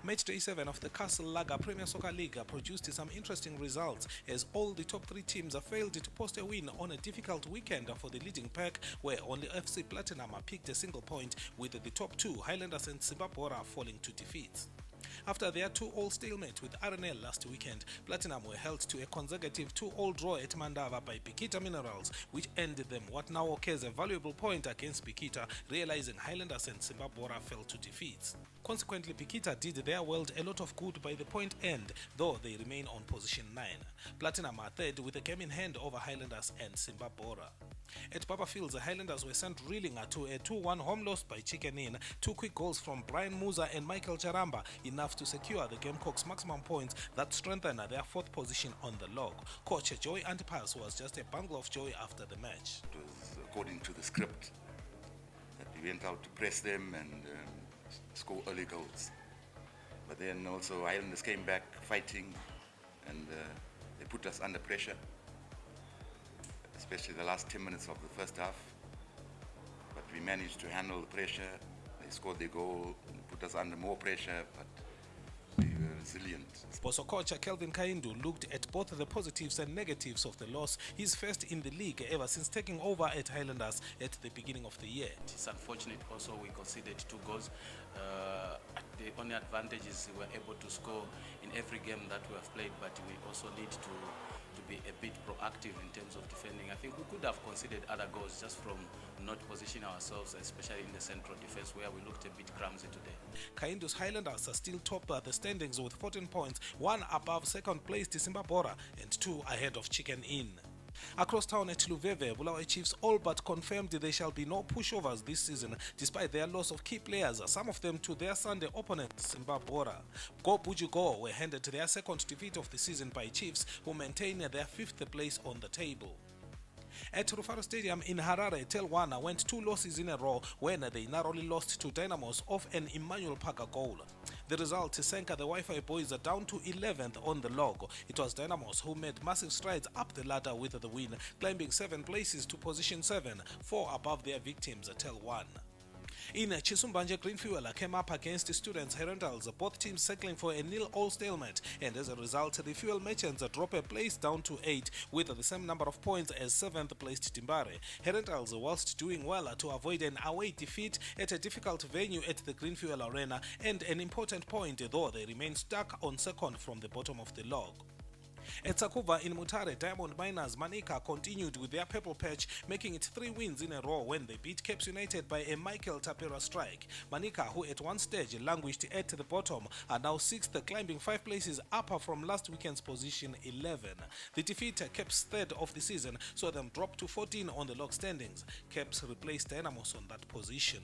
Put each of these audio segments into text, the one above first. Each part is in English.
Match day 7 of the Castle Lager Premier Soccer League produced some interesting results as all the top 3 teams failed to post a win on a difficult weekend for the leading pack, where only FC Platinum picked a single point, with the top 2 Highlanders and Zimbwa falling to defeats. After their 2-all stalemate with RNL last weekend, Platinum were held to a consecutive 2-all draw at Mandava by Pikita Minerals, which ended them what now occurs a valuable point against Pikita, realizing Highlanders and Zimbwa fell to defeats. Consequently, Pikita did their world a lot of good by the point end, though they remain on position 9. Platinum are third with a game in hand over Highlanders and Zimbwa. At Papa Fields, the Highlanders were sent reeling to a 2-1 home loss by Chicken Inn. 2 quick goals from Brian Musa and Michael Charamba, enough to secure the Gamecocks' maximum points that strengthen their 4th position on the log. Coach Joey Antipas was just a bundle of joy after the match. It was according to the script that we went out to press them and score early goals. But then also Highlanders came back fighting, and they put us under pressure, especially the last 10 minutes of the first half. But we managed to handle the pressure. They scored their goal and put us under more pressure, but we were resilient. Boso coach Kelvin Kaindu looked at both the positives and negatives of the loss. He's first in the league ever since taking over at Highlanders at the beginning of the year. It's unfortunate also we conceded 2 goals. The only advantage is we were able to score in every game that we have played, but we also need to be a bit proactive in terms of defending. I think we could have conceded other goals just from not positioning ourselves, especially in the central defense where we looked a bit clumsy today. Kaindu's Highlanders are still top the standings with 14 points, 1 above second place Zimbwa and 2 ahead of Chicken Inn. Across town at Luveve, Bulawayo Chiefs all but confirmed there shall be no pushovers this season despite their loss of key players, some of them to their Sunday opponent Zimbwa. Go Buju Go were handed their 2nd defeat of the season by Chiefs, who maintain their 5th place on the table. At Rufaro Stadium in Harare, Telwana went 2 losses in a row when they narrowly lost to Dynamos off an Emmanuel Parker goal. The result sank the Wi-Fi boys down to 11th on the log. It was Dynamos who made massive strides up the ladder with the win, climbing 7 places to position 7, 4 above their victims, Tel1. In Chisumbanje, Greenfuel came up against Students Herentals, both teams settling for a 0-all stalemate, and as a result, the Fuel Merchants drop a place down to 8 with the same number of points as 7th placed Timbare. Herentals, whilst doing well to avoid an away defeat at a difficult venue at the Greenfuel Arena, and an important point, though they remain stuck on 2nd from the bottom of the log. At Sakuva in Mutare, Diamond Miners Manica continued with their purple patch, making it 3 wins in a row when they beat Caps United by a Michael Tapera strike. Manica, who at one stage languished at the bottom, are now 6th, climbing 5 places up from last weekend's position 11. The defeat, Caps' 3rd of the season, saw them drop to 14 on the log standings. Caps replaced Dynamos on that position.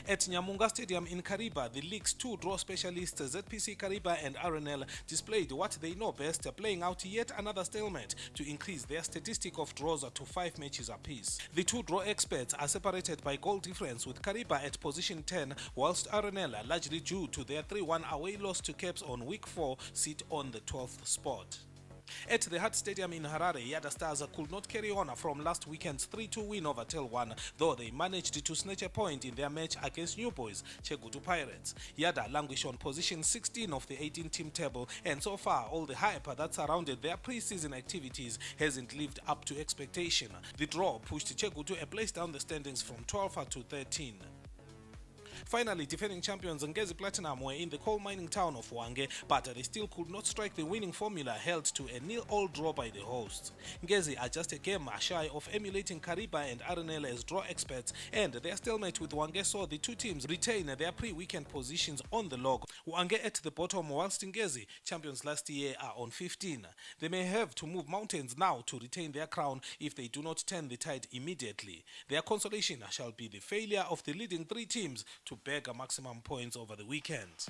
At Nyamunga Stadium in Kariba, the league's 2 draw specialists ZPC Kariba and RNL displayed what they know best, playing out yet another stalemate to increase their statistic of draws to 5 matches apiece. The 2 draw experts are separated by goal difference, with Kariba at position 10, whilst RNL, largely due to their 3-1 away loss to Caps on week 4, sit on the 12th spot. At the Hart Stadium in Harare, Yada Stars could not carry on from last weekend's 3-2 win over Tel1, though they managed to snatch a point in their match against New Boys, Chegutu Pirates. Yada languish on position 16 of the 18-team table, and so far all the hype that surrounded their pre-season activities hasn't lived up to expectation. The draw pushed Chegutu a place down the standings from 12 to 13. Finally, defending champions Ngezi Platinum were in the coal mining town of Hwange, but they still could not strike the winning formula held to a 0-all draw by the hosts. Ngezi are just a game shy of emulating Kariba and RNL as draw experts, and their stalemate with Hwange saw the 2 teams retain their pre-weekend positions on the log. Hwange at the bottom, whilst Ngezi, champions last year, are on 15. They may have to move mountains now to retain their crown if they do not turn the tide immediately. Their consolation shall be the failure of the leading 3 teams to bag maximum points over the weekend.